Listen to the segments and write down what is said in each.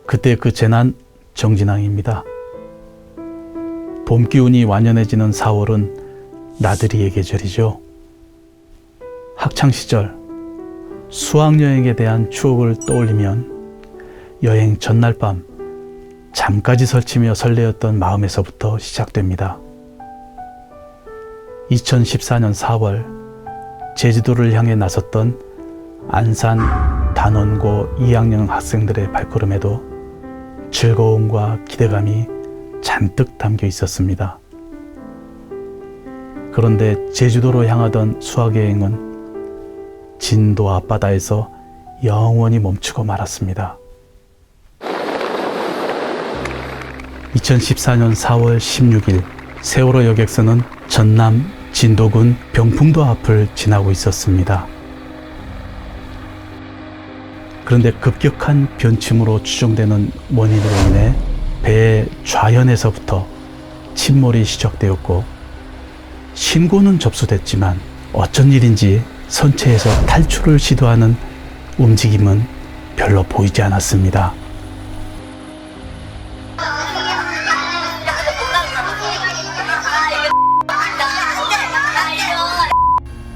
그때 그 재난 정진항입니다. 봄 기운이 완연해지는 4월은 나들이의 계절이죠. 학창시절 수학여행에 대한 추억을 떠올리면 여행 전날 밤 잠까지 설치며 설레었던 마음에서부터 시작됩니다. 2014년 4월 제주도를 향해 나섰던 안산 단원고 2학년 학생들의 발걸음에도 즐거움과 기대감이 잔뜩 담겨 있었습니다. 그런데 제주도로 향하던 수학여행은 진도 앞바다에서 영원히 멈추고 말았습니다. 2014년 4월 16일 세월호 여객선은 전남 진도군 병풍도 앞을 지나고 있었습니다. 그런데 급격한 변침으로 추정되는 원인으로 인해 배의 좌현에서부터 침몰이 시작되었고 신고는 접수됐지만 어쩐 일인지 선체에서 탈출을 시도하는 움직임은 별로 보이지 않았습니다.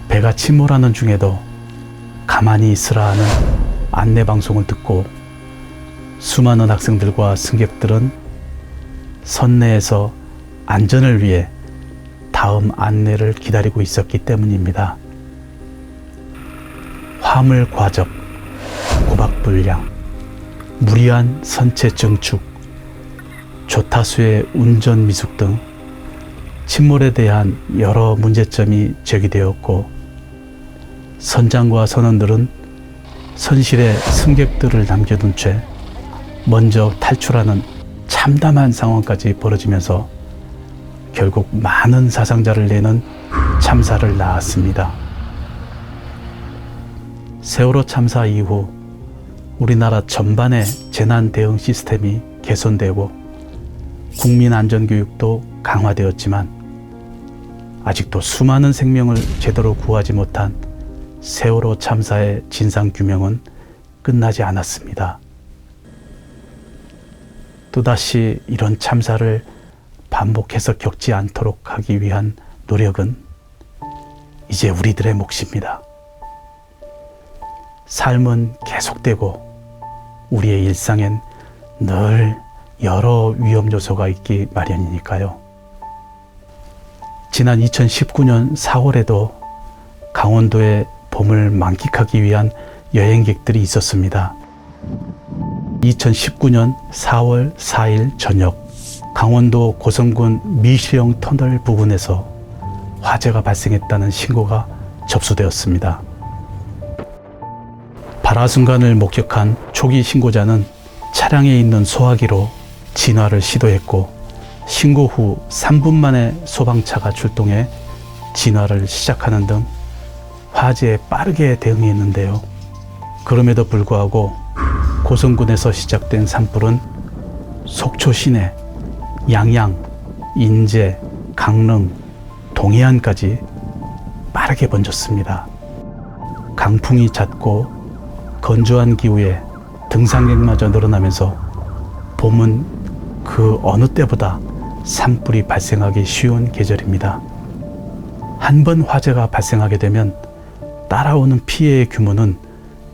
배가 침몰하는 중에도 가만히 있으라 하는 안내방송을 듣고 수많은 학생들과 승객들은 선내에서 안전을 위해 다음 안내를 기다리고 있었기 때문입니다. 화물 과적, 고박불량, 무리한 선체 증축, 조타수의 운전 미숙 등 침몰에 대한 여러 문제점이 제기되었고 선장과 선원들은 선실에 승객들을 남겨둔 채 먼저 탈출하는 참담한 상황까지 벌어지면서 결국 많은 사상자를 내는 참사를 낳았습니다. 세월호 참사 이후 우리나라 전반의 재난 대응 시스템이 개선되고 국민 안전교육도 강화되었지만 아직도 수많은 생명을 제대로 구하지 못한 세월호 참사의 진상규명은 끝나지 않았습니다. 또다시 이런 참사를 반복해서 겪지 않도록 하기 위한 노력은 이제 우리들의 몫입니다. 삶은 계속되고 우리의 일상엔 늘 여러 위험 요소가 있기 마련이니까요. 지난 2019년 4월에도 강원도의 봄을 만끽하기 위한 여행객들이 있었습니다. 2019년 4월 4일 저녁 강원도 고성군 미시령 터널 부근에서 화재가 발생했다는 신고가 접수되었습니다. 발화순간을 목격한 초기 신고자는 차량에 있는 소화기로 진화를 시도했고 신고 후 3분 만에 소방차가 출동해 진화를 시작하는 등 화재에 빠르게 대응했는데요. 그럼에도 불구하고 고성군에서 시작된 산불은 속초 시내, 양양, 인제, 강릉, 동해안까지 빠르게 번졌습니다. 강풍이 잦고 건조한 기후에 등산객마저 늘어나면서 봄은 그 어느 때보다 산불이 발생하기 쉬운 계절입니다. 한 번 화재가 발생하게 되면 따라오는 피해의 규모는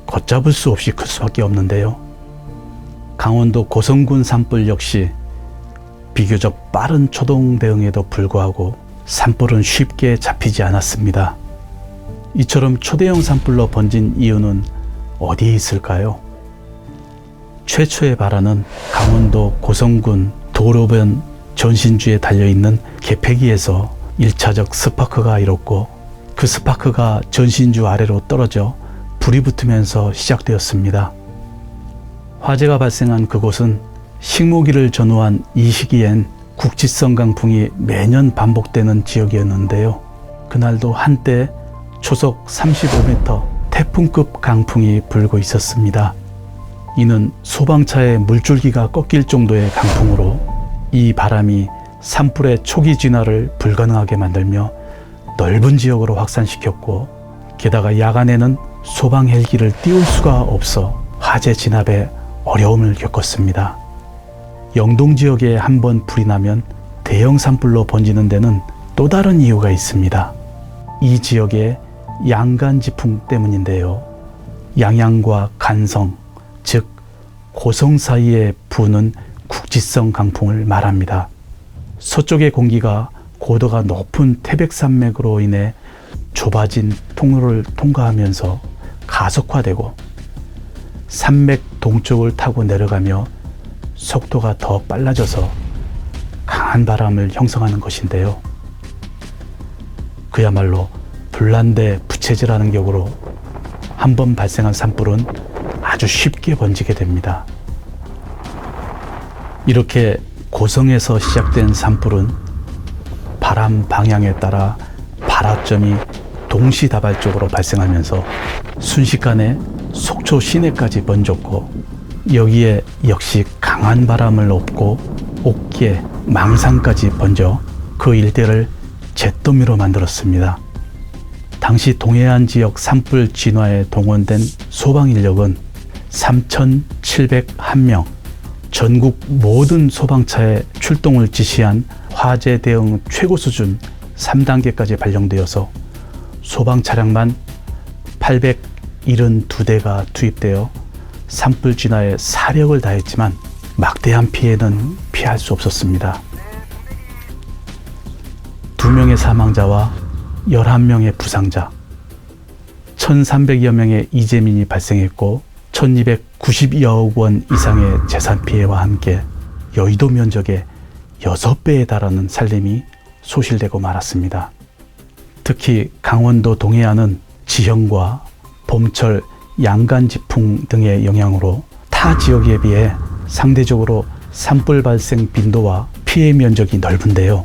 걷잡을 수 없이 클 수밖에 없는데요. 강원도 고성군 산불 역시 비교적 빠른 초동 대응에도 불구하고 산불은 쉽게 잡히지 않았습니다. 이처럼 초대형 산불로 번진 이유는 어디에 있을까요? 최초의 발화는 강원도 고성군 도로변 전신주에 달려있는 개폐기에서 1차적 스파크가 일었고 그 스파크가 전신주 아래로 떨어져 불이 붙으면서 시작되었습니다. 화재가 발생한 그곳은 식모기를 전후한 이 시기엔 국지성 강풍이 매년 반복되는 지역이었는데요. 그날도 한때 초속 35m 태풍급 강풍이 불고 있었습니다. 이는 소방차의 물줄기가 꺾일 정도의 강풍으로 이 바람이 산불의 초기 진화를 불가능하게 만들며 넓은 지역으로 확산시켰고 게다가 야간에는 소방 헬기를 띄울 수가 없어 화재 진압에 어려움을 겪었습니다. 영동 지역에 한번 불이 나면 대형 산불로 번지는 데는 또 다른 이유가 있습니다. 이 지역의 양간지풍 때문인데요. 양양과 간성, 즉 고성 사이에 부는 국지성 강풍을 말합니다. 서쪽의 공기가 고도가 높은 태백산맥으로 인해 좁아진 통로를 통과하면서 가속화되고 산맥 동쪽을 타고 내려가며 속도가 더 빨라져서 강한 바람을 형성하는 것인데요. 그야말로 불난데 부채질하는 격으로 한번 발생한 산불은 아주 쉽게 번지게 됩니다. 이렇게 고성에서 시작된 산불은 바람 방향에 따라 발화점이 동시다발적으로 발생하면서 순식간에 속초 시내까지 번졌고, 여기에 역시 강한 바람을 업고 옥계, 망산까지 번져 그 일대를 잿더미로 만들었습니다. 당시 동해안 지역 산불 진화에 동원된 소방 인력은 3,701명, 전국 모든 소방차의 출동을 지시한 화재 대응 최고 수준 3단계까지 발령되어서 소방 차량만 872대가 투입되어 산불 진화에 사력을 다했지만 막대한 피해는 피할 수 없었습니다. 2명의 사망자와 11명의 부상자, 1,300여 명의 이재민이 발생했고 1,290여억 원 이상의 재산 피해와 함께 여의도 면적의 6배에 달하는 산림이 소실되고 말았습니다. 특히 강원도 동해안은 지형과 봄철 양간지풍 등의 영향으로 타 지역에 비해 상대적으로 산불 발생 빈도와 피해 면적이 넓은데요.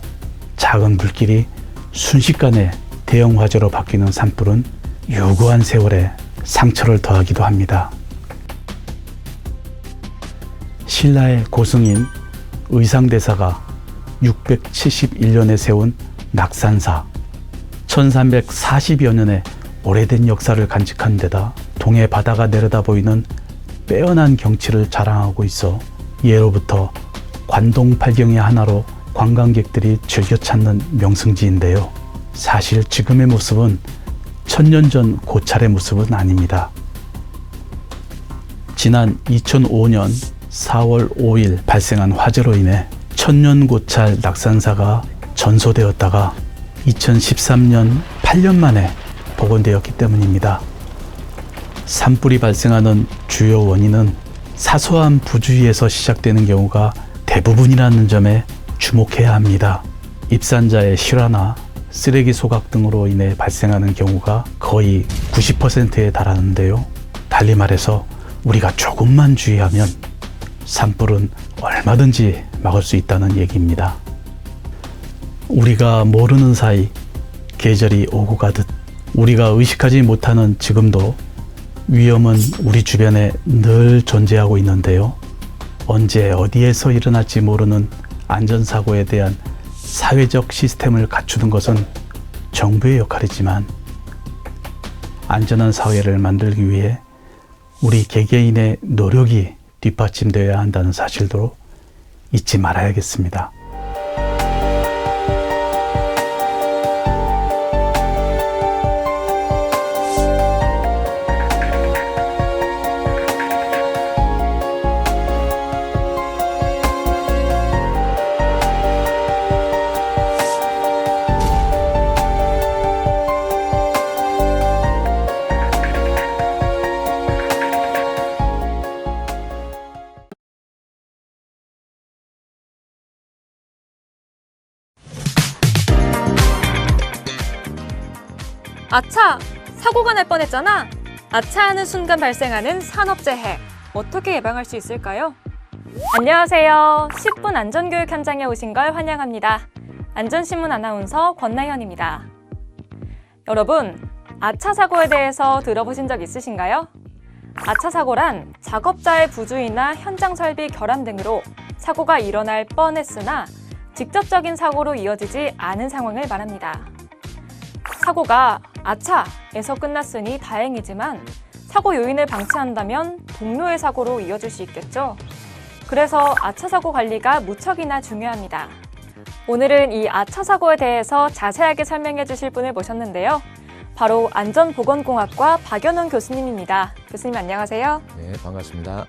작은 불길이 순식간에 대형 화재로 바뀌는 산불은 유구한 세월에 상처를 더하기도 합니다. 신라의 고승인 의상대사가 671년에 세운 낙산사, 1340여 년의 오래된 역사를 간직한 데다 동해 바다가 내려다 보이는 빼어난 경치를 자랑하고 있어 예로부터 관동팔경의 하나로 관광객들이 즐겨 찾는 명승지인데요. 사실 지금의 모습은 1000년 전 고찰의 모습은 아닙니다. 지난 2005년 4월 5일 발생한 화재로 인해 천년고찰 낙산사가 전소되었다가 2013년 8년 만에 복원되었기 때문입니다. 산불이 발생하는 주요 원인은 사소한 부주의에서 시작되는 경우가 대부분이라는 점에 주목해야 합니다. 입산자의 실화나 쓰레기 소각 등으로 인해 발생하는 경우가 거의 90%에 달하는데요. 달리 말해서 우리가 조금만 주의하면 산불은 얼마든지 막을 수 있다는 얘기입니다. 우리가 모르는 사이 계절이 오고 가듯 우리가 의식하지 못하는 지금도 위험은 우리 주변에 늘 존재하고 있는데요. 언제 어디에서 일어날지 모르는 안전사고에 대한 사회적 시스템을 갖추는 것은 정부의 역할이지만 안전한 사회를 만들기 위해 우리 개개인의 노력이 뒷받침되어야 한다는 사실도 잊지 말아야겠습니다. 아차! 사고가 날 뻔했잖아! 아차하는 순간 발생하는 산업재해, 어떻게 예방할 수 있을까요? 안녕하세요. 10분 안전교육 현장에 오신 걸 환영합니다. 안전신문 아나운서 권나현입니다. 여러분, 아차 사고에 대해서 들어보신 적 있으신가요? 아차 사고란 작업자의 부주의나 현장 설비 결함 등으로 사고가 일어날 뻔했으나 직접적인 사고로 이어지지 않은 상황을 말합니다. 사고가 아차에서 끝났으니 다행이지만 사고 요인을 방치한다면 동료의 사고로 이어질 수 있겠죠? 그래서 아차 사고 관리가 무척이나 중요합니다. 오늘은 이 아차 사고에 대해서 자세하게 설명해 주실 분을 모셨는데요. 바로 안전보건공학과 박연훈 교수님입니다. 교수님 안녕하세요. 네, 반갑습니다.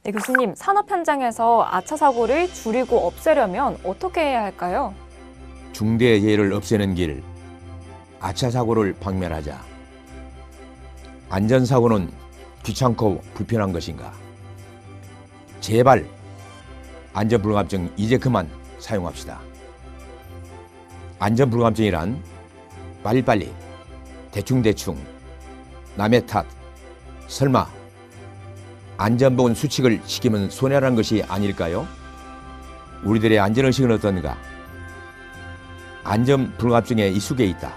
네, 교수님, 산업 현장에서 아차 사고를 줄이고 없애려면 어떻게 해야 할까요? 중대 재해를 없애는 길, 아차 사고를 박멸하자. 안전사고는 귀찮고 불편한 것인가? 제발 안전불감증 이제 그만 사용합시다. 안전불감증이란 빨리빨리, 대충대충, 남의 탓, 설마 안전보건 수칙을 지키면 손해라는 것이 아닐까요? 우리들의 안전의식은 어떤가? 안전불감증에 익숙해 있다.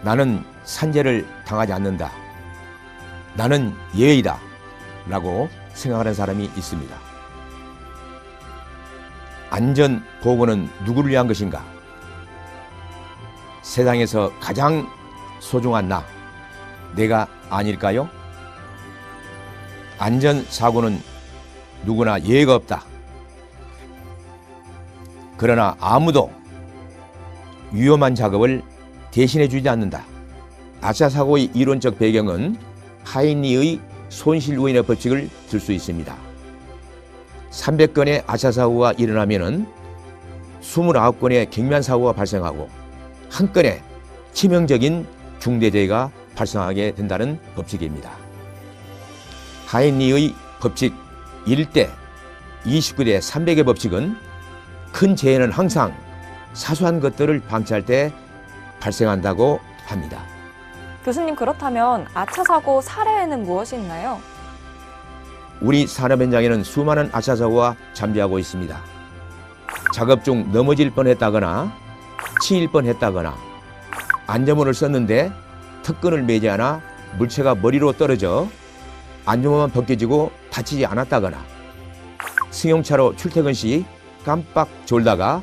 나는 산재를 당하지 않는다. 나는 예외이다. 라고 생각하는 사람이 있습니다. 안전보건은 누구를 위한 것인가? 세상에서 가장 소중한 나, 내가 아닐까요? 안전사고는 누구나 예외가 없다. 그러나 아무도 위험한 작업을 대신해 주지 않는다. 아차 사고의 이론적 배경은 하인리의 손실우인의 법칙을 들 수 있습니다. 300건의 아차 사고가 일어나면은 29건의 경미한 사고가 발생하고 한 건의 치명적인 중대재해가 발생하게 된다는 법칙입니다. 하인리의 법칙 1대 29대 300의 법칙은 큰 재해는 항상 사소한 것들을 방치할 때 발생한다고 합니다. 교수님, 그렇다면 아차 사고 사례에는 무엇이 있나요? 우리 산업 현장에는 수많은 아차 사고가 잠재하고 있습니다. 작업 중 넘어질 뻔했다거나 치일 뻔했다거나 안전모를 썼는데 턱끈을 매지 않아 물체가 머리로 떨어져 안전모만 벗겨지고 다치지 않았다거나 승용차로 출퇴근 시 깜빡 졸다가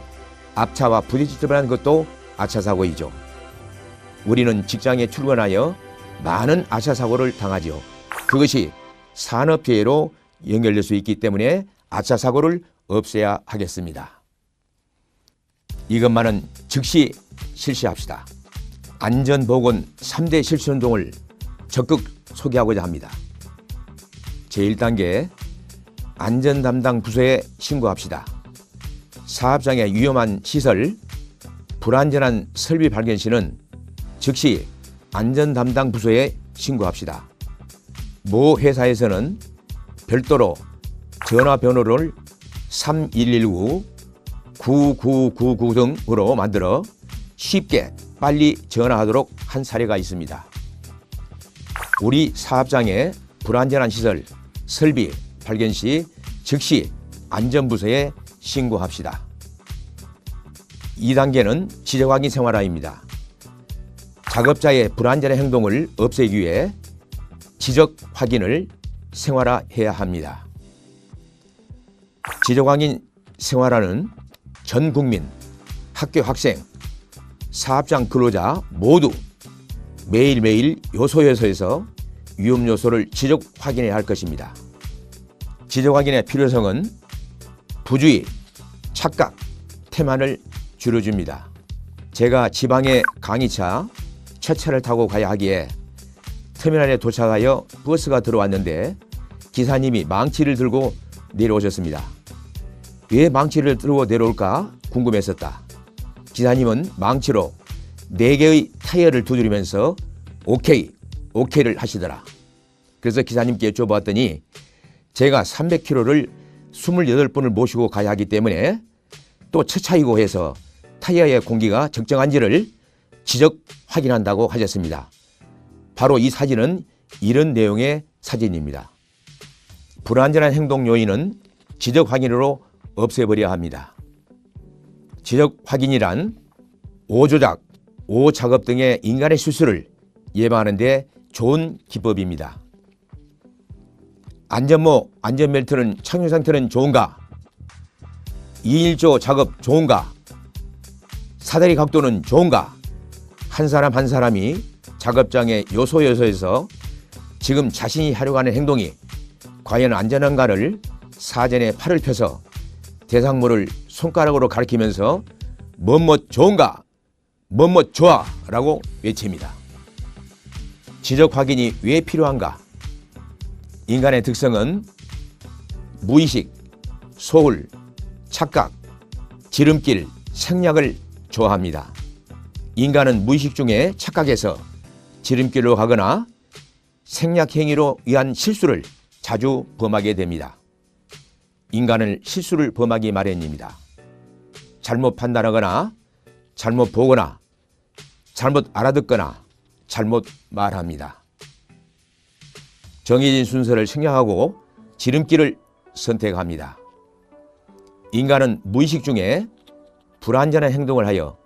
앞차와 부딪힐 뻔한 것도 아차 사고이죠. 우리는 직장에 출근하여 많은 아차 사고를 당하죠. 그것이 산업재해로 연결될 수 있기 때문에 아차 사고를 없애야 하겠습니다. 이것만은 즉시 실시합시다. 안전보건 3대 실천운동을 적극 소개하고자 합니다. 제1단계 안전담당 부서에 신고합시다. 사업장의 위험한 시설, 불안전한 설비 발견 시는 즉시 안전담당 부서에 신고합시다. 모 회사에서는 별도로 전화번호를 3119, 9999 등으로 만들어 쉽게 빨리 전화하도록 한 사례가 있습니다. 우리 사업장에 불안전한 시설, 설비 발견 시 즉시 안전부서에 신고합시다. 2단계는 지적확인 생활화입니다. 작업자의 불안전한 행동을 없애기 위해 지적 확인을 생활화해야 합니다. 지적 확인 생활화는 전 국민, 학교 학생, 사업장 근로자 모두 매일매일 요소에서 위험 요소를 지적 확인해야 할 것입니다. 지적 확인의 필요성은 부주의, 착각, 태만을 줄여줍니다. 제가 지방의 강의차 첫 차를 타고 가야 하기에 터미널에 도착하여 버스가 들어왔는데 기사님이 망치를 들고 내려오셨습니다. 왜 망치를 들고 내려올까 궁금했었다. 기사님은 망치로 4개의 타이어를 두드리면서 오케이를 하시더라. 그래서 기사님께 여쭤봤더니 제가 300km를 28분을 모시고 가야 하기 때문에 또 첫 차이고 해서 타이어의 공기가 적정한지를 지적 확인한다고 하셨습니다. 바로 이 사진은 이런 내용의 사진입니다. 불안전한 행동 요인은 지적 확인으로 없애버려야 합니다. 지적 확인이란 오조작, 오작업 등의 인간의 실수를 예방하는 데 좋은 기법입니다. 안전모, 안전벨트는 착용 상태는 좋은가? 2일조 작업 좋은가? 사다리 각도는 좋은가? 한 사람 한 사람이 작업장의 요소에서 지금 자신이 하려고 하는 행동이 과연 안전한가를 사전에 팔을 펴서 대상물을 손가락으로 가리키면서 뭐뭐 좋은가, 뭐뭐 좋아 라고 외칩니다. 지적 확인이 왜 필요한가? 인간의 특성은 무의식, 소울, 착각, 지름길, 생략을 좋아합니다. 인간은 무의식 중에 착각해서 지름길로 가거나 생략 행위로 의한 실수를 자주 범하게 됩니다. 인간은 실수를 범하기 마련입니다. 잘못 판단하거나 잘못 보거나 잘못 알아듣거나 잘못 말합니다. 정해진 순서를 생략하고 지름길을 선택합니다. 인간은 무의식 중에 불완전한 행동을 하여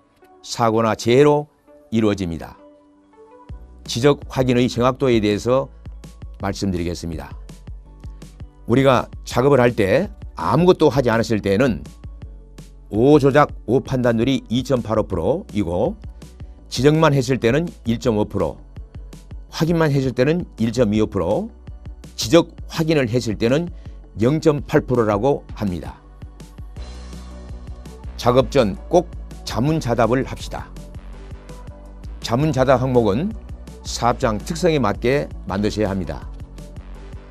사고나 재해로 이루어집니다. 지적 확인의 정확도에 대해서 말씀드리겠습니다. 우리가 작업을 할 때 아무것도 하지 않았을 때는 O 조작, O 판단률이 2.85%이고 지적만 했을 때는 1.5%, 확인만 했을 때는 1.25%, 지적 확인을 했을 때는 0.8%라고 합니다. 작업 전 꼭 자문자답을 합시다. 자문자답 항목은 사업장 특성에 맞게 만드셔야 합니다.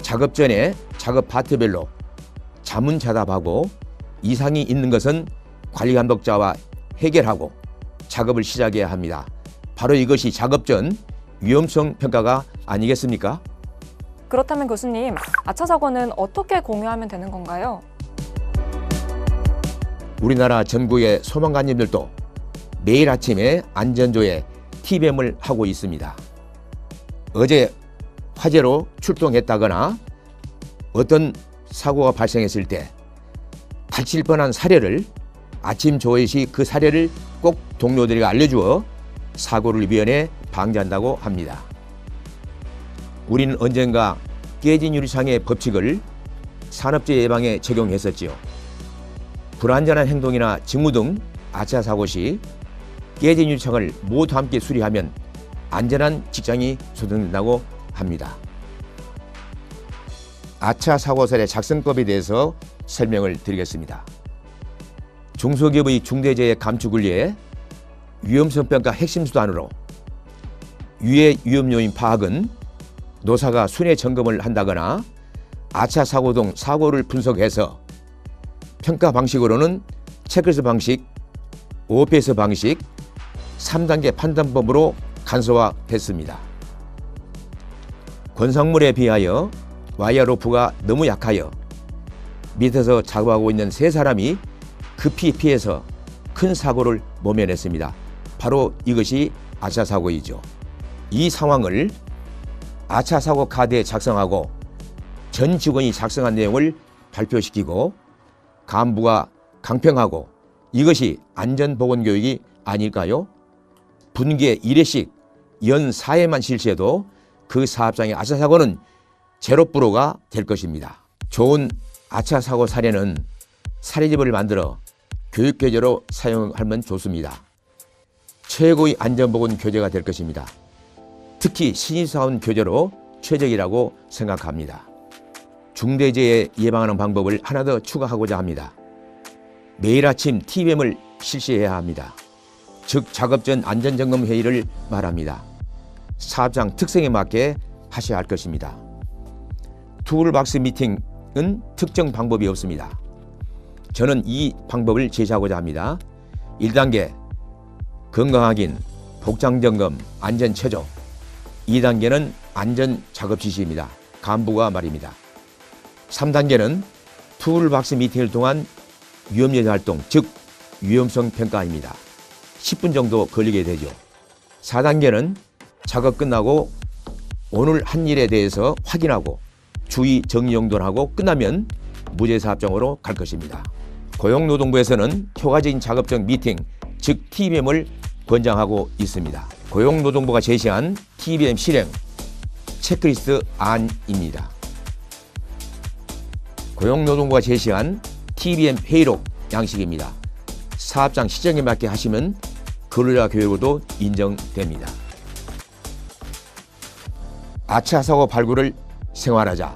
작업 전에 작업 파트별로 자문자답하고 이상이 있는 것은 관리감독자와 해결하고 작업을 시작해야 합니다. 바로 이것이 작업 전 위험성 평가가 아니겠습니까? 그렇다면 교수님, 아차 사고는 어떻게 공유하면 되는 건가요? 우리나라 전국의 소방관님들도 매일 아침에 안전조회 TBM을 하고 있습니다. 어제 화재로 출동했다거나 어떤 사고가 발생했을 때 다칠 뻔한 사례를 아침 조회 시 그 사례를 꼭 동료들에게 알려주어 사고를 미연에 방지한다고 합니다. 우리는 언젠가 깨진 유리창의 법칙을 산업재해 예방에 적용했었지요. 불안전한 행동이나 직무 등 아차 사고 시 깨진 유리창을 모두 함께 수리하면 안전한 직장이 조성된다고 합니다. 아차 사고 사례 작성법에 대해서 설명을 드리겠습니다. 중소기업의 중대재해 감축을 위해 위험성 평가 핵심 수단으로 유해 위험 요인 파악은 노사가 순회 점검을 한다거나 아차 사고 등 사고를 분석해서 평가 방식으로는 체크리스트 방식, OPS 방식, 3단계 판단법으로 간소화됐습니다. 건상물에 비하여 와이어 로프가 너무 약하여 밑에서 작업하고 있는 세 사람이 급히 피해서 큰 사고를 모면했습니다. 바로 이것이 아차 사고이죠. 이 상황을 아차 사고 카드에 작성하고 전 직원이 작성한 내용을 발표시키고 간부가 강평하고 이것이 안전보건교육이 아닐까요? 분기에 1회씩 연 4회만 실시해도 그 사업장의 아차 사고는 0%가 될 것입니다. 좋은 아차 사고 사례는 사례집을 만들어 교육 교재로 사용하면 좋습니다. 최고의 안전보건 교재가 될 것입니다. 특히 신입사원 교재로 최적이라고 생각합니다. 중대재해 예방하는 방법을 하나 더 추가하고자 합니다. 매일 아침 TBM을 실시해야 합니다. 즉 작업 전 안전점검 회의를 말합니다. 사업장 특성에 맞게 하셔야 할 것입니다. 툴박스 미팅은 특정 방법이 없습니다. 저는 이 방법을 제시하고자 합니다. 1단계 건강확인, 복장점검, 안전체조. 2단계는 안전작업 지시입니다. 간부가 말입니다. 3단계는 툴박스 미팅을 통한 위험예대 활동, 즉 위험성 평가입니다. 10분 정도 걸리게 되죠. 4단계는 작업 끝나고 오늘 한 일에 대해서 확인하고 주의 정리정돈하고 끝나면 무죄사업장으로 갈 것입니다. 고용노동부에서는 효과적인 작업적 미팅, 즉 TBM을 권장하고 있습니다. 고용노동부가 제시한 TBM 실행 체크리스트 안입니다. 고용노동부가 제시한 TBM 회의록 양식입니다. 사업장 시정에 맞게 하시면 근로자 교육으로도 인정됩니다. 아차 사고 발굴을 생활하자.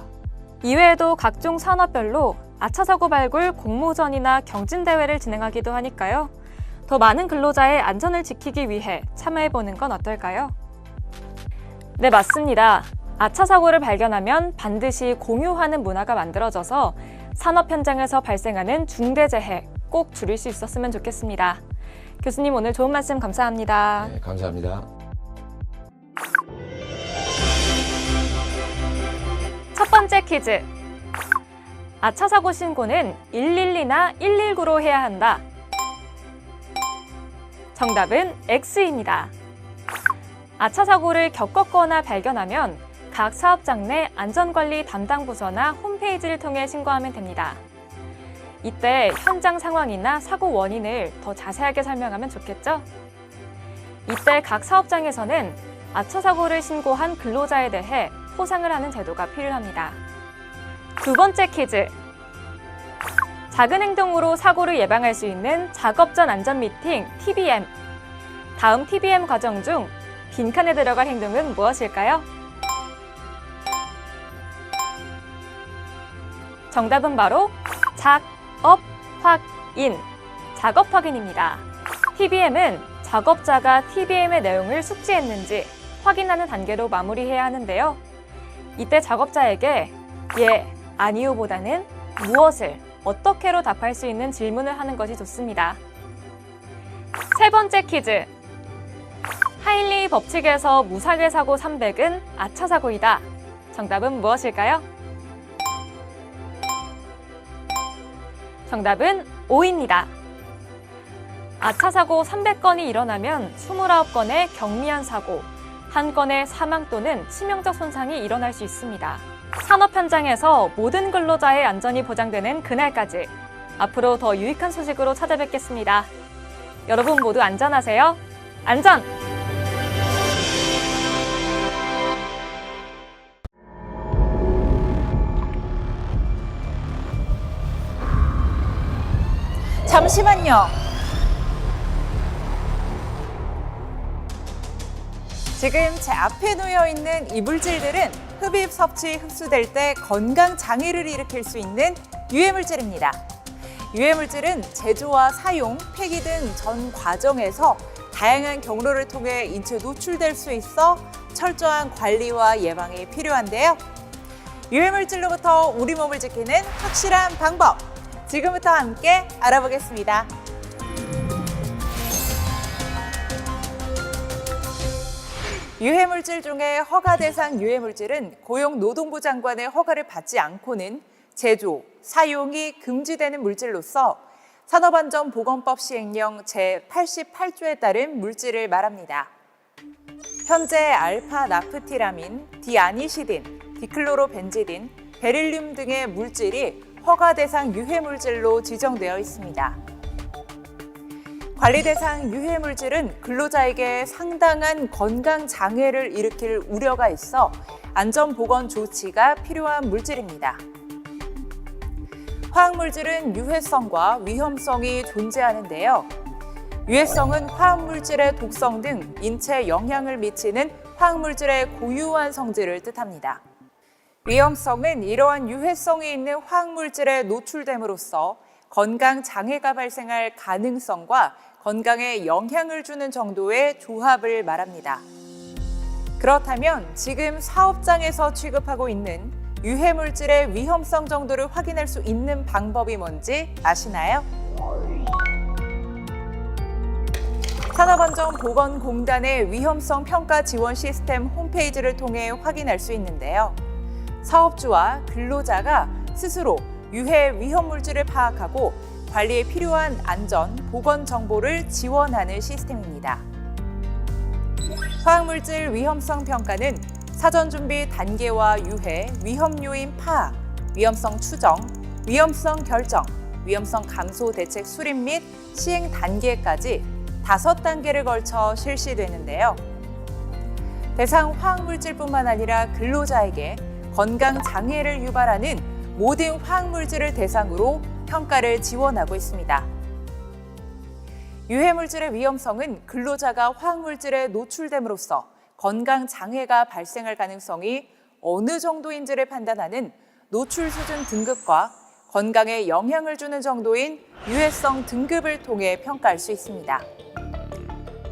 이외에도 각종 산업별로 아차 사고 발굴 공모전이나 경진 대회를 진행하기도 하니까요. 더 많은 근로자의 안전을 지키기 위해 참여해보는 건 어떨까요? 네, 맞습니다. 아차 사고를 발견하면 반드시 공유하는 문화가 만들어져서 산업 현장에서 발생하는 중대재해 꼭 줄일 수 있었으면 좋겠습니다. 교수님, 오늘 좋은 말씀 감사합니다. 네, 감사합니다. 첫 번째 퀴즈. 아차 사고 신고는 112나 119로 해야 한다. 정답은 X입니다. 아차 사고를 겪었거나 발견하면 각 사업장 내 안전관리 담당 부서나 홈페이지를 통해 신고하면 됩니다. 이때 현장 상황이나 사고 원인을 더 자세하게 설명하면 좋겠죠? 이때 각 사업장에서는 아차 사고를 신고한 근로자에 대해 포상을 하는 제도가 필요합니다. 두 번째 퀴즈. 작은 행동으로 사고를 예방할 수 있는 작업 전 안전 미팅 TBM. 다음 TBM 과정 중 빈칸에 들어갈 행동은 무엇일까요? 정답은 바로 작업 확인, 작업 확인입니다. TBM은 작업자가 TBM의 내용을 숙지했는지 확인하는 단계로 마무리해야 하는데요. 이때 작업자에게 예, 아니요보다는 무엇을, 어떻게로 답할 수 있는 질문을 하는 것이 좋습니다. 세 번째 퀴즈. 하일리 법칙에서 무사계 사고 300은 아차 사고이다. 정답은 무엇일까요? 정답은 O입니다. 아차 사고 300건이 일어나면 29건의 경미한 사고, 1건의 사망 또는 치명적 손상이 일어날 수 있습니다. 산업 현장에서 모든 근로자의 안전이 보장되는 그날까지 앞으로 더 유익한 소식으로 찾아뵙겠습니다. 여러분 모두 안전하세요. 안전! 잠시만요. 지금 제 앞에 놓여 있는 이 물질들은 흡입, 섭취, 흡수될 때 건강 장애를 일으킬 수 있는 유해물질입니다. 유해물질은 제조와 사용, 폐기 등 전 과정에서 다양한 경로를 통해 인체에 노출될 수 있어 철저한 관리와 예방이 필요한데요. 유해물질로부터 우리 몸을 지키는 확실한 방법, 지금부터 함께 알아보겠습니다. 유해물질 중에 허가 대상 유해물질은 고용노동부 장관의 허가를 받지 않고는 제조, 사용이 금지되는 물질로서 산업안전보건법 시행령 제88조에 따른 물질을 말합니다. 현재 알파 나프티라민, 디아니시딘, 디클로로벤지딘, 베릴륨 등의 물질이 허가 대상 유해물질로 지정되어 있습니다. 관리 대상 유해물질은 근로자에게 상당한 건강 장애를 일으킬 우려가 있어 안전보건 조치가 필요한 물질입니다. 화학물질은 유해성과 위험성이 존재하는데요. 유해성은 화학물질의 독성 등 인체에 영향을 미치는 화학물질의 고유한 성질을 뜻합니다. 위험성은 이러한 유해성이 있는 화학물질에 노출됨으로써 건강 장애가 발생할 가능성과 건강에 영향을 주는 정도의 조합을 말합니다. 그렇다면 지금 사업장에서 취급하고 있는 유해물질의 위험성 정도를 확인할 수 있는 방법이 뭔지 아시나요? 산업안전보건공단의 위험성 평가 지원 시스템 홈페이지를 통해 확인할 수 있는데요. 사업주와 근로자가 스스로 유해 위험물질을 파악하고 관리에 필요한 안전, 보건 정보를 지원하는 시스템입니다. 화학물질 위험성 평가는 사전 준비 단계와 유해, 위험 요인 파악, 위험성 추정, 위험성 결정, 위험성 감소 대책 수립 및 시행 단계까지 5단계를 걸쳐 실시되는데요. 대상 화학물질뿐만 아니라 근로자에게 건강 장애를 유발하는 모든 화학물질을 대상으로 평가를 지원하고 있습니다. 유해물질의 위험성은 근로자가 화학물질에 노출됨으로써 건강 장애가 발생할 가능성이 어느 정도인지를 판단하는 노출 수준 등급과 건강에 영향을 주는 정도인 유해성 등급을 통해 평가할 수 있습니다.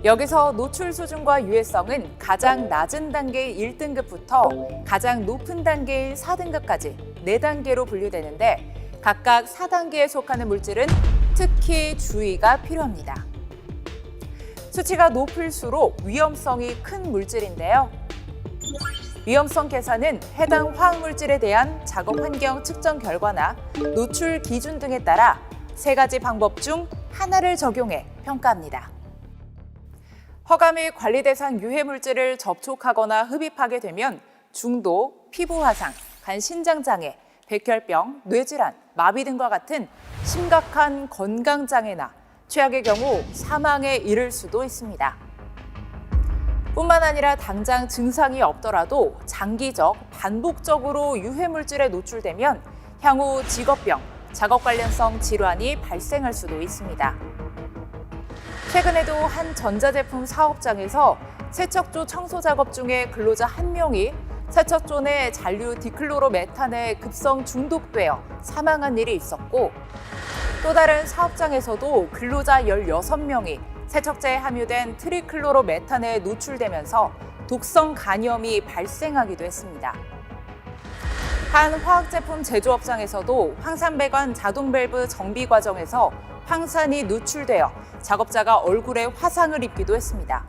여기서 노출 수준과 유해성은 가장 낮은 단계의 1등급부터 가장 높은 단계인 4등급까지 4단계로 분류되는데 각각 4단계에 속하는 물질은 특히 주의가 필요합니다. 수치가 높을수록 위험성이 큰 물질인데요. 위험성 계산은 해당 화학물질에 대한 작업 환경 측정 결과나 노출 기준 등에 따라 3가지 방법 중 하나를 적용해 평가합니다. 허가 및 관리 대상 유해물질을 접촉하거나 흡입하게 되면 중도, 피부 화상, 간 신장 장애, 백혈병, 뇌질환, 마비 등과 같은 심각한 건강 장애나 최악의 경우 사망에 이를 수도 있습니다. 뿐만 아니라 당장 증상이 없더라도 장기적, 반복적으로 유해물질에 노출되면 향후 직업병, 작업 관련성 질환이 발생할 수도 있습니다. 최근에도 한 전자제품 사업장에서 세척조 청소 작업 중에 근로자 1명이 세척조 내 잔류 디클로로메탄에 급성 중독되어 사망한 일이 있었고, 또 다른 사업장에서도 근로자 16명이 세척제에 함유된 트리클로로메탄에 노출되면서 독성 간염이 발생하기도 했습니다. 한 화학제품 제조업장에서도 황산배관 자동 밸브 정비 과정에서 황산이 누출되어 작업자가 얼굴에 화상을 입기도 했습니다.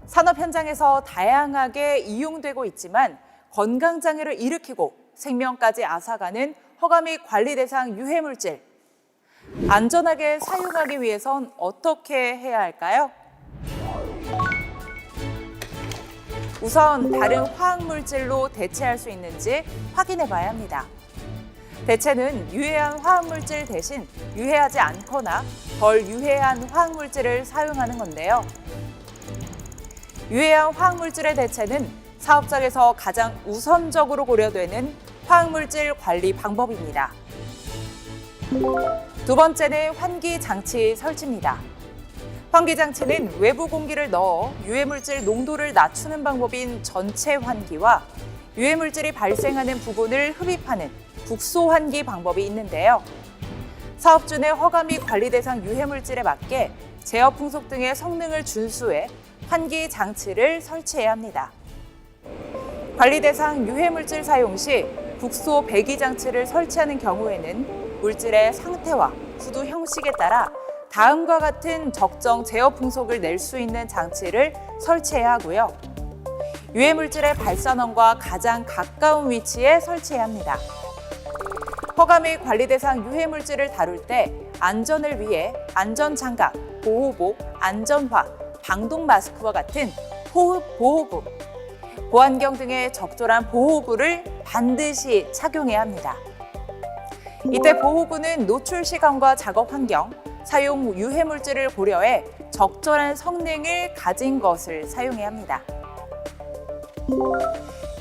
산업 현장에서 다양하게 이용되고 있지만 건강장애를 일으키고 생명까지 앗아가는 허가 및 관리 대상 유해물질. 안전하게 사용하기 위해선 어떻게 해야 할까요? 우선 다른 화학물질로 대체할 수 있는지 확인해 봐야 합니다. 대체는 유해한 화학물질 대신 유해하지 않거나 덜 유해한 화학물질을 사용하는 건데요. 유해한 화학물질의 대체는 사업장에서 가장 우선적으로 고려되는 화학물질 관리 방법입니다. 두 번째는 환기장치 설치입니다. 환기장치는 외부 공기를 넣어 유해물질 농도를 낮추는 방법인 전체 환기와 유해물질이 발생하는 부분을 흡입하는 국소 환기 방법이 있는데요. 사업주 내 허가 및 관리 대상 유해물질에 맞게 제어 풍속 등의 성능을 준수해 환기 장치를 설치해야 합니다. 관리 대상 유해물질 사용 시 국소 배기 장치를 설치하는 경우에는 물질의 상태와 구두 형식에 따라 다음과 같은 적정 제어 풍속을 낼 수 있는 장치를 설치해야 하고요. 유해물질의 발산원과 가장 가까운 위치에 설치해야 합니다. 허가 및 관리 대상 유해물질을 다룰 때 안전을 위해 안전장갑, 보호복, 안전화, 방독 마스크와 같은 호흡 보호구, 보안경 등의 적절한 보호구를 반드시 착용해야 합니다. 이때 보호구는 노출 시간과 작업 환경, 사용 유해물질을 고려해 적절한 성능을 가진 것을 사용해야 합니다.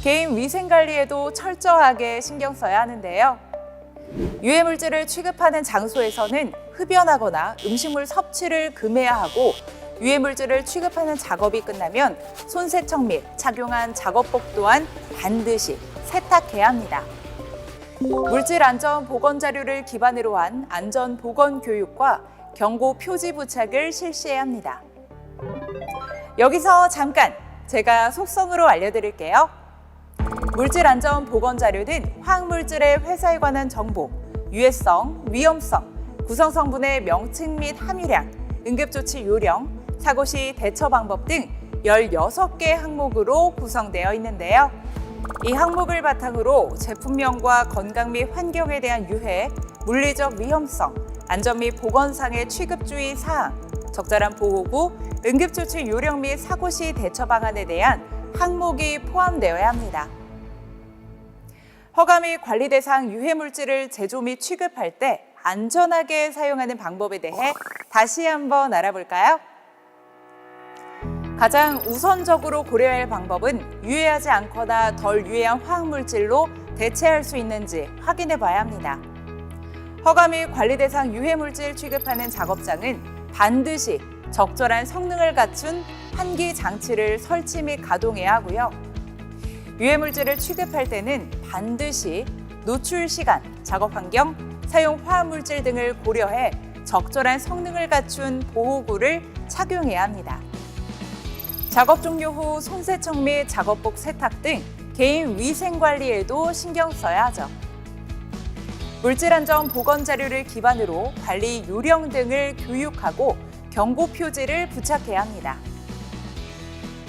개인 위생 관리에도 철저하게 신경 써야 하는데요. 유해물질을 취급하는 장소에서는 흡연하거나 음식물 섭취를 금해야 하고, 유해물질을 취급하는 작업이 끝나면 손세척 및 착용한 작업복 또한 반드시 세탁해야 합니다. 물질 안전 보건 자료를 기반으로 한 안전 보건 교육과 경고 표지 부착을 실시해야 합니다. 여기서 잠깐 제가 속성으로 알려드릴게요. 물질 안전 보건 자료는 화학물질의 회사에 관한 정보, 유해성, 위험성, 구성 성분의 명칭 및 함유량, 응급조치 요령, 사고 시 대처 방법 등 16개 항목으로 구성되어 있는데요. 이 항목을 바탕으로 제품명과 건강 및 환경에 대한 유해, 물리적 위험성, 안전 및 보건상의 취급주의 사항, 적절한 보호구, 응급조치 요령 및 사고 시 대처 방안에 대한 항목이 포함되어야 합니다. 허가 및 관리 대상 유해물질을 제조 및 취급할 때 안전하게 사용하는 방법에 대해 다시 한번 알아볼까요? 가장 우선적으로 고려해야 할 방법은 유해하지 않거나 덜 유해한 화학물질로 대체할 수 있는지 확인해 봐야 합니다. 허가 및 관리 대상 유해물질 취급하는 작업장은 반드시 적절한 성능을 갖춘 환기 장치를 설치 및 가동해야 하고요. 유해물질을 취급할 때는 반드시 노출 시간, 작업 환경, 사용 화합물질 등을 고려해 적절한 성능을 갖춘 보호구를 착용해야 합니다. 작업 종료 후 손세척 및 작업복 세탁 등 개인 위생 관리에도 신경 써야 하죠. 물질 안전 보건 자료를 기반으로 관리 요령 등을 교육하고 경고 표지를 부착해야 합니다.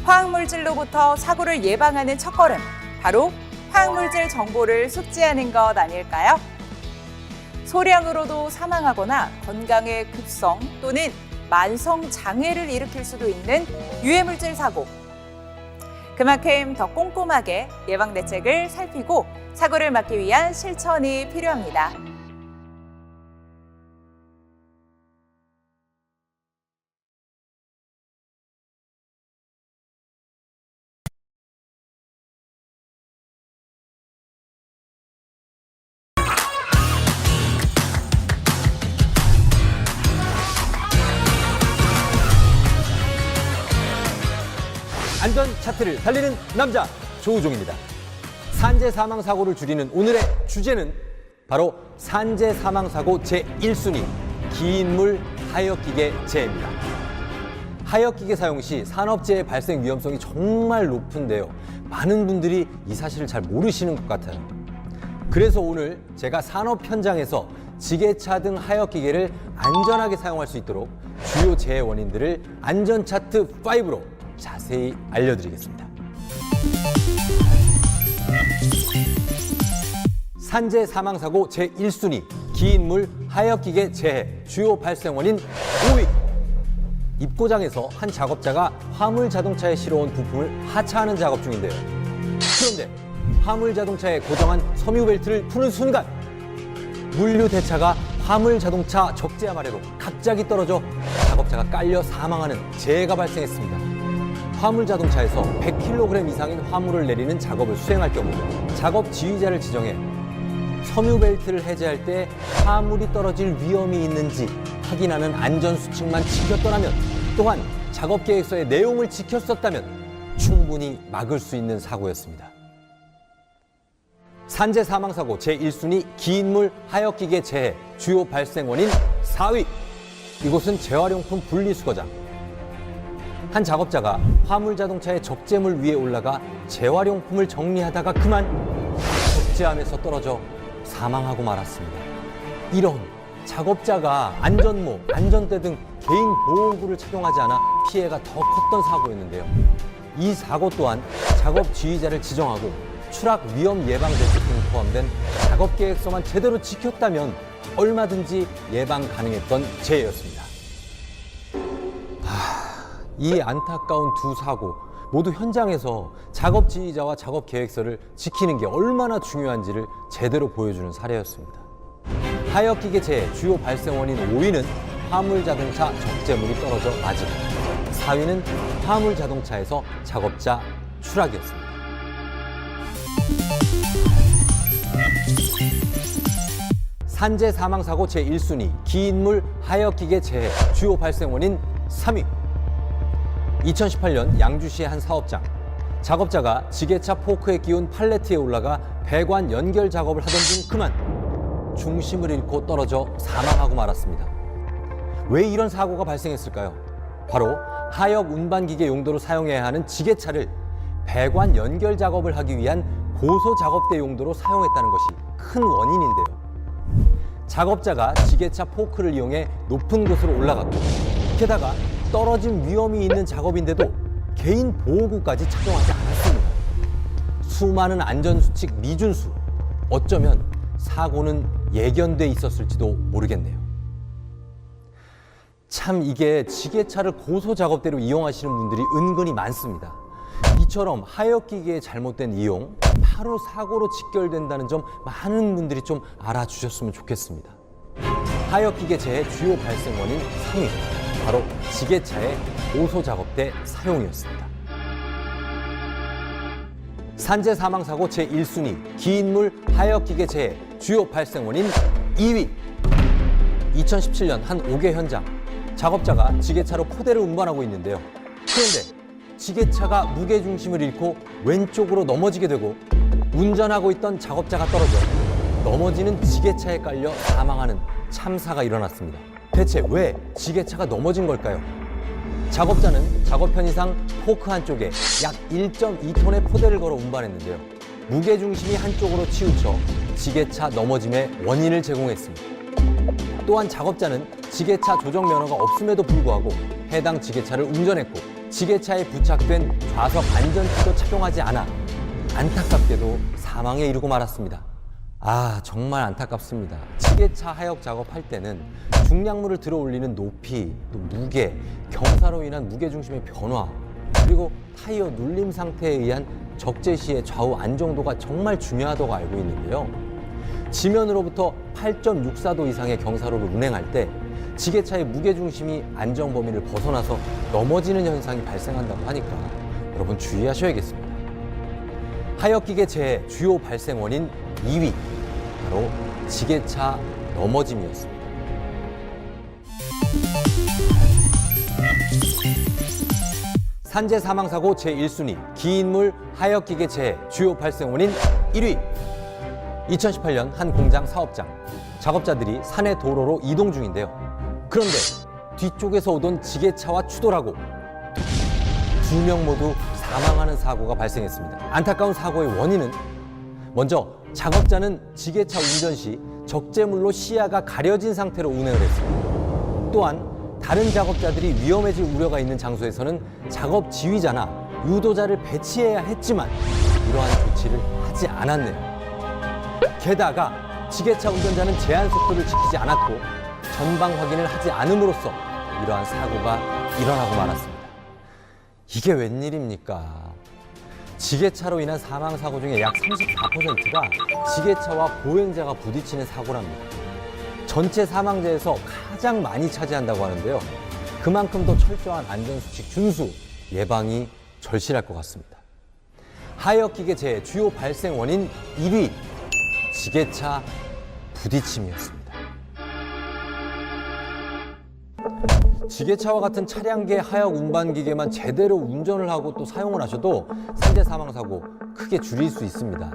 화학물질로부터 사고를 예방하는 첫걸음, 바로 화학물질 정보를 숙지하는 것 아닐까요? 소량으로도 사망하거나 건강에 급성 또는 만성 장애를 일으킬 수도 있는 유해물질 사고. 그만큼 더 꼼꼼하게 예방 대책을 살피고 사고를 막기 위한 실천이 필요합니다. 안전 차트를 달리는 남자 조우종입니다. 산재 사망 사고를 줄이는 오늘의 주제는 바로 산재 사망 사고 제1순위 기인물 하역기계 재해입니다. 하역기계 사용 시 산업재해 발생 위험성이 정말 높은데요. 많은 분들이 이 사실을 잘 모르시는 것 같아요. 그래서 오늘 제가 산업 현장에서 지게차 등 하역기계를 안전하게 사용할 수 있도록 주요 재해 원인들을 안전 차트 5로 자세히 알려드리겠습니다. 산재 사망사고 제1순위 기인물 하역기계 재해 주요 발생 원인 5위. 입고장에서 한 작업자가 화물 자동차에 실어온 부품을 하차하는 작업 중인데요. 그런데 화물 자동차에 고정한 섬유 벨트를 푸는 순간 물류 대차가 화물 자동차 적재함 아래로 갑자기 떨어져 작업자가 깔려 사망하는 재해가 발생했습니다. 화물 자동차에서 100kg 이상인 화물을 내리는 작업을 수행할 경우 작업 지휘자를 지정해 섬유 벨트를 해제할 때 화물이 떨어질 위험이 있는지 확인하는 안전 수칙만 지켰더라면, 또한 작업 계획서의 내용을 지켰었다면 충분히 막을 수 있는 사고였습니다. 산재 사망 사고 제1순위 기인물 하역기계 재해 주요 발생 원인 4위. 이곳은 재활용품 분리수거장. 한 작업자가 화물 자동차의 적재물 위에 올라가 재활용품을 정리하다가 그만 적재함에서 떨어져 사망하고 말았습니다. 이런 작업자가 안전모, 안전대 등 개인 보호구를 착용하지 않아 피해가 더 컸던 사고였는데요. 이 사고 또한 작업 지휘자를 지정하고 추락 위험 예방 대책 등이 포함된 작업 계획서만 제대로 지켰다면 얼마든지 예방 가능했던 재해였습니다. 이 안타까운 두 사고 모두 현장에서 작업 지휘자와 작업 계획서를 지키는 게 얼마나 중요한지를 제대로 보여주는 사례였습니다. 하역기계 재해 주요 발생 원인 5위는 화물 자동차 적재물이 떨어져 맞음, 4위는 화물 자동차에서 작업자 추락이었습니다. 산재 사망 사고 제1순위 기인물 하역기계 재해 주요 발생 원인 3위. 2018년 양주시의 한 사업장. 작업자가 지게차 포크에 끼운 팔레트에 올라가 배관 연결 작업을 하던 중 그만 중심을 잃고 떨어져 사망하고 말았습니다. 왜 이런 사고가 발생했을까요? 바로 하역 운반기계 용도로 사용해야 하는 지게차를 배관 연결 작업을 하기 위한 고소 작업대 용도로 사용했다는 것이 큰 원인인데요. 작업자가 지게차 포크를 이용해 높은 곳으로 올라갔고, 게다가 떨어진 위험이 있는 작업인데도 개인 보호구까지 착용하지 않았습니다. 수많은 안전수칙 미준수. 어쩌면 사고는 예견돼 있었을지도 모르겠네요. 참 이게 지게차를 고소 작업대로 이용하시는 분들이 은근히 많습니다. 이처럼 하역기계의 잘못된 이용, 바로 사고로 직결된다는 점 많은 분들이 좀 알아주셨으면 좋겠습니다. 하역기계 재해 주요 발생 원인 3위. 바로 지게차의 고소 작업대 사용이었습니다. 산재 사망 사고 제1순위 기인물 하역기계 재해 주요 발생 원인 2위. 2017년 한 옥외 현장. 작업자가 지게차로 포대를 운반하고 있는데요. 그런데 지게차가 무게중심을 잃고 왼쪽으로 넘어지게 되고 운전하고 있던 작업자가 떨어져 넘어지는 지게차에 깔려 사망하는 참사가 일어났습니다. 대체 왜 지게차가 넘어진 걸까요? 작업자는 작업 편의상 포크 한쪽에 약 1.2톤의 포대를 걸어 운반했는데요. 무게중심이 한쪽으로 치우쳐 지게차 넘어짐의 원인을 제공했습니다. 또한 작업자는 지게차 조정 면허가 없음에도 불구하고 해당 지게차를 운전했고 지게차에 부착된 좌석 안전키도 착용하지 않아 안타깝게도 사망에 이르고 말았습니다. 아, 정말 안타깝습니다. 지게차 하역 작업할 때는 중량물을 들어 올리는 높이, 또 무게, 경사로 인한 무게중심의 변화, 그리고 타이어 눌림 상태에 의한 적재 시의 좌우 안정도가 정말 중요하다고 알고 있는데요. 지면으로부터 8.64도 이상의 경사로를 운행할 때 지게차의 무게중심이 안정 범위를 벗어나서 넘어지는 현상이 발생한다고 하니까 여러분 주의하셔야겠습니다. 하역기계 재해 주요 발생 원인 2위, 바로 지게차 넘어짐이었습니다. 산재 사망사고 제1순위 기인물 하역기계 재해 주요 발생 원인 1위. 2018년 한 공장 사업장. 작업자들이 산의 도로로 이동 중인데요. 그런데 뒤쪽에서 오던 지게차와 추돌하고 2명 모두 사망하는 사고가 발생했습니다. 안타까운 사고의 원인은 먼저 작업자는 지게차 운전 시 적재물로 시야가 가려진 상태로 운행을 했습니다. 또한 다른 작업자들이 위험해질 우려가 있는 장소에서는 작업 지휘자나 유도자를 배치해야 했지만 이러한 조치를 하지 않았네요. 게다가 지게차 운전자는 제한 속도를 지키지 않았고 전방 확인을 하지 않음으로써 이러한 사고가 일어나고 말았습니다. 이게 웬일입니까? 지게차로 인한 사망사고 중에 약 34%가 지게차와 보행자가 부딪히는 사고랍니다. 전체 사망자에서 가장 많이 차지한다고 하는데요. 그만큼 더 철저한 안전수칙 준수, 예방이 절실할 것 같습니다. 하역기계 재해 주요 발생 원인 1위, 지게차 부딪힘이었습니다. 지게차와 같은 차량계 하역 운반기계만 제대로 운전을 하고 또 사용을 하셔도 산재 사망사고 크게 줄일 수 있습니다.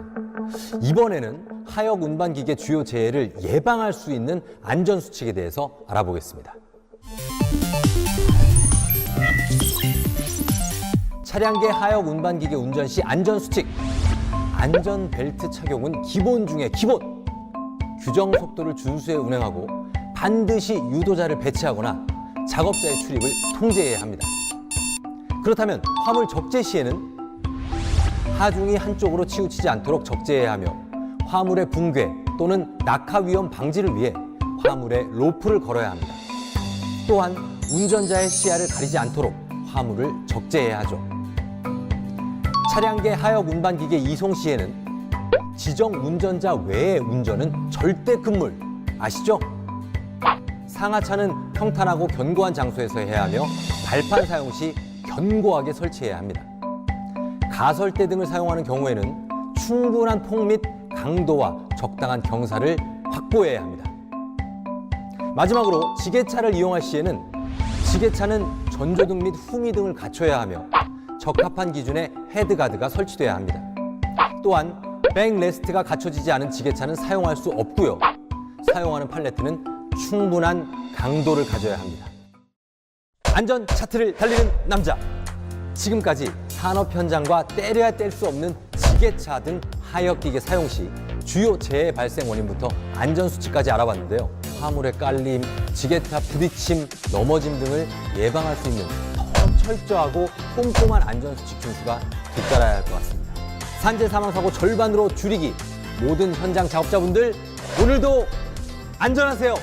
이번에는 하역 운반기계 주요 재해를 예방할 수 있는 안전수칙에 대해서 알아보겠습니다. 차량계 하역 운반기계 운전 시 안전수칙. 안전벨트 착용은 기본 중에 기본. 규정 속도를 준수해 운행하고 반드시 유도자를 배치하거나 작업자의 출입을 통제해야 합니다. 그렇다면 화물 적재 시에는 하중이 한쪽으로 치우치지 않도록 적재해야 하며 화물의 붕괴 또는 낙하 위험 방지를 위해 화물에 로프를 걸어야 합니다. 또한 운전자의 시야를 가리지 않도록 화물을 적재해야 하죠. 차량계 하역 운반기계 이송 시에는 지정 운전자 외의 운전은 절대 금물 아시죠? 상하차는 평탄하고 견고한 장소에서 해야 하며 발판 사용 시 견고하게 설치해야 합니다. 가설대 등을 사용하는 경우에는 충분한 폭 및 강도와 적당한 경사를 확보해야 합니다. 마지막으로 지게차를 이용할 시에는 지게차는 전조등 및 후미등을 갖춰야 하며 적합한 기준의 헤드가드가 설치돼야 합니다. 또한 백레스트가 갖춰지지 않은 지게차는 사용할 수 없고요. 사용하는 팔레트는 충분한 강도를 가져야 합니다. 안전 차트를 달리는 남자. 지금까지 산업 현장과 때려야 뗄 수 없는 지게차 등 하역기계 사용 시 주요 재해 발생 원인부터 안전수칙까지 알아봤는데요. 화물의 깔림, 지게차 부딪힘, 넘어짐 등을 예방할 수 있는 더 철저하고 꼼꼼한 안전수칙 준수가 뒤따라야 할 것 같습니다. 산재 사망사고 절반으로 줄이기. 모든 현장 작업자분들 오늘도 안전하세요.